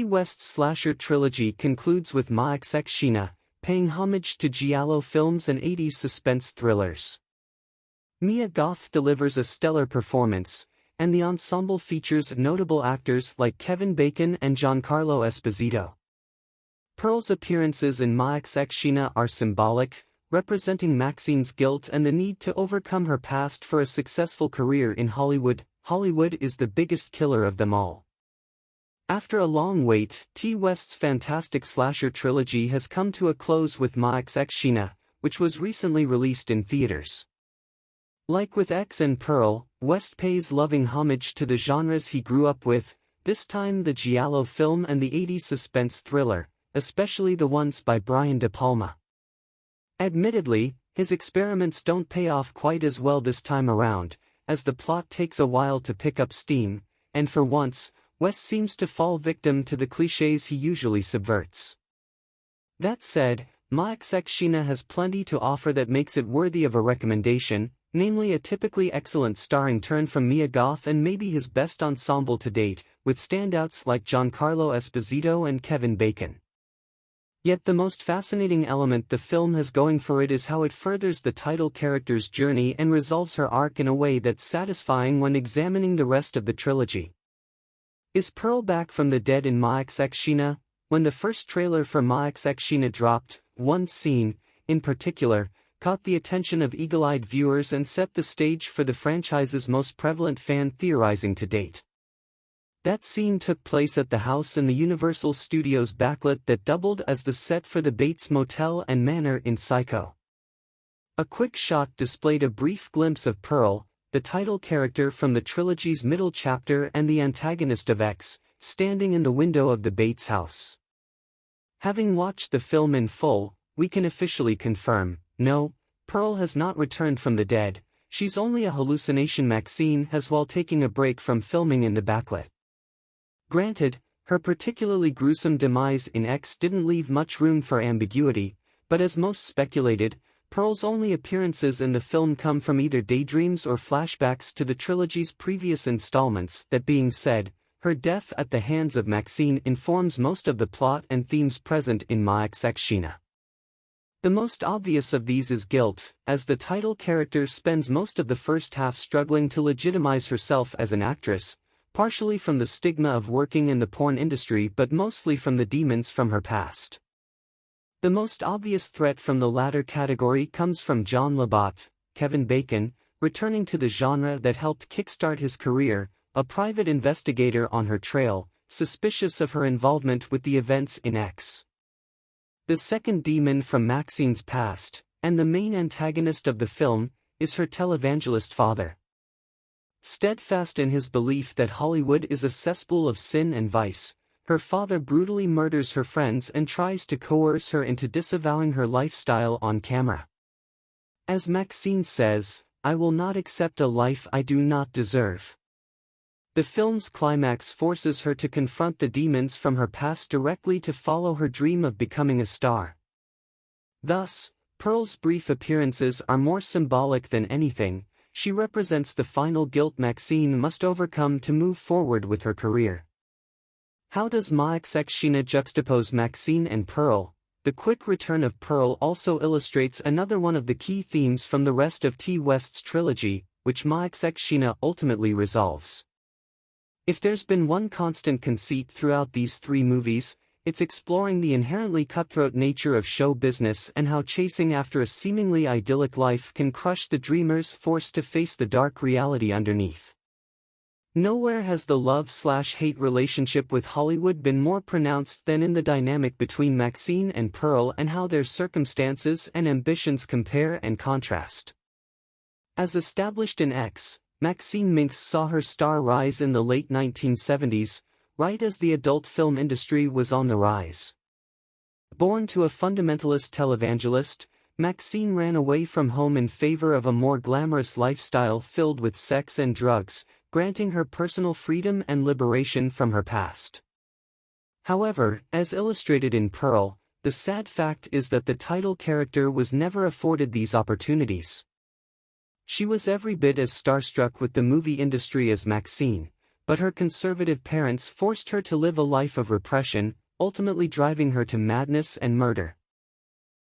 West's slasher trilogy concludes with MaXXXine, paying homage to giallo films and 80s suspense thrillers. Mia Goth delivers a stellar performance, and the ensemble features notable actors like Kevin Bacon and Giancarlo Esposito. Pearl's appearances in MaXXXine are symbolic, representing Maxine's guilt and the need to overcome her past for a successful career in Hollywood. Hollywood is the biggest killer of them all. After a long wait, T. West's fantastic slasher trilogy has come to a close with MaXXXine, which was recently released in theaters. Like with X and Pearl, West pays loving homage to the genres he grew up with, this time the giallo film and the 80s suspense thriller, especially the ones by Brian De Palma. Admittedly, his experiments don't pay off quite as well this time around, as the plot takes a while to pick up steam, and for once, West seems to fall victim to the clichés he usually subverts. That said, MaXXXine has plenty to offer that makes it worthy of a recommendation, namely a typically excellent starring turn from Mia Goth and maybe his best ensemble to date, with standouts like Giancarlo Esposito and Kevin Bacon. Yet the most fascinating element the film has going for it is how it furthers the title character's journey and resolves her arc in a way that's satisfying when examining the rest of the trilogy. Is Pearl back from the dead in MaXXXine? When the first trailer for MaXXXine dropped, one scene, in particular, caught the attention of eagle-eyed viewers and set the stage for the franchise's most prevalent fan theorizing to date. That scene took place at the house in the Universal Studios backlit that doubled as the set for the Bates Motel and Manor in Psycho. A quick shot displayed a brief glimpse of Pearl, the title character from the trilogy's middle chapter and the antagonist of X, standing in the window of the Bates house. Having watched the film in full, we can officially confirm, no, Pearl has not returned from the dead, she's only a hallucination Maxine has while taking a break from filming in the backlit. Granted, her particularly gruesome demise in X didn't leave much room for ambiguity, but as most speculated, Pearl's only appearances in the film come from either daydreams or flashbacks to the trilogy's previous installments. That being said, her death at the hands of Maxine informs most of the plot and themes present in MaXXXine. The most obvious of these is guilt, as the title character spends most of the first half struggling to legitimize herself as an actress, partially from the stigma of working in the porn industry but mostly from the demons from her past. The most obvious threat from the latter category comes from John Labatt, Kevin Bacon, returning to the genre that helped kickstart his career, a private investigator on her trail, suspicious of her involvement with the events in X. The second demon from Maxine's past, and the main antagonist of the film, is her televangelist father. Steadfast in his belief that Hollywood is a cesspool of sin and vice, her father brutally murders her friends and tries to coerce her into disavowing her lifestyle on camera. As Maxine says, "I will not accept a life I do not deserve." The film's climax forces her to confront the demons from her past directly to follow her dream of becoming a star. Thus, Pearl's brief appearances are more symbolic than anything. She represents the final guilt Maxine must overcome to move forward with her career. How does MaXXXine juxtapose Maxine and Pearl? The quick return of Pearl also illustrates another one of the key themes from the rest of T. West's trilogy, which MaXXXine ultimately resolves. If there's been one constant conceit throughout these three movies, it's exploring the inherently cutthroat nature of show business and how chasing after a seemingly idyllic life can crush the dreamers forced to face the dark reality underneath. Nowhere has the love-slash-hate relationship with Hollywood been more pronounced than in the dynamic between Maxine and Pearl and how their circumstances and ambitions compare and contrast. As established in X, Maxine Minx saw her star rise in the late 1970s, right as the adult film industry was on the rise. Born to a fundamentalist televangelist, Maxine ran away from home in favor of a more glamorous lifestyle filled with sex and drugs, granting her personal freedom and liberation from her past. However, as illustrated in Pearl, the sad fact is that the title character was never afforded these opportunities. She was every bit as starstruck with the movie industry as Maxine, But her conservative parents forced her to live a life of repression, ultimately driving her to madness and murder.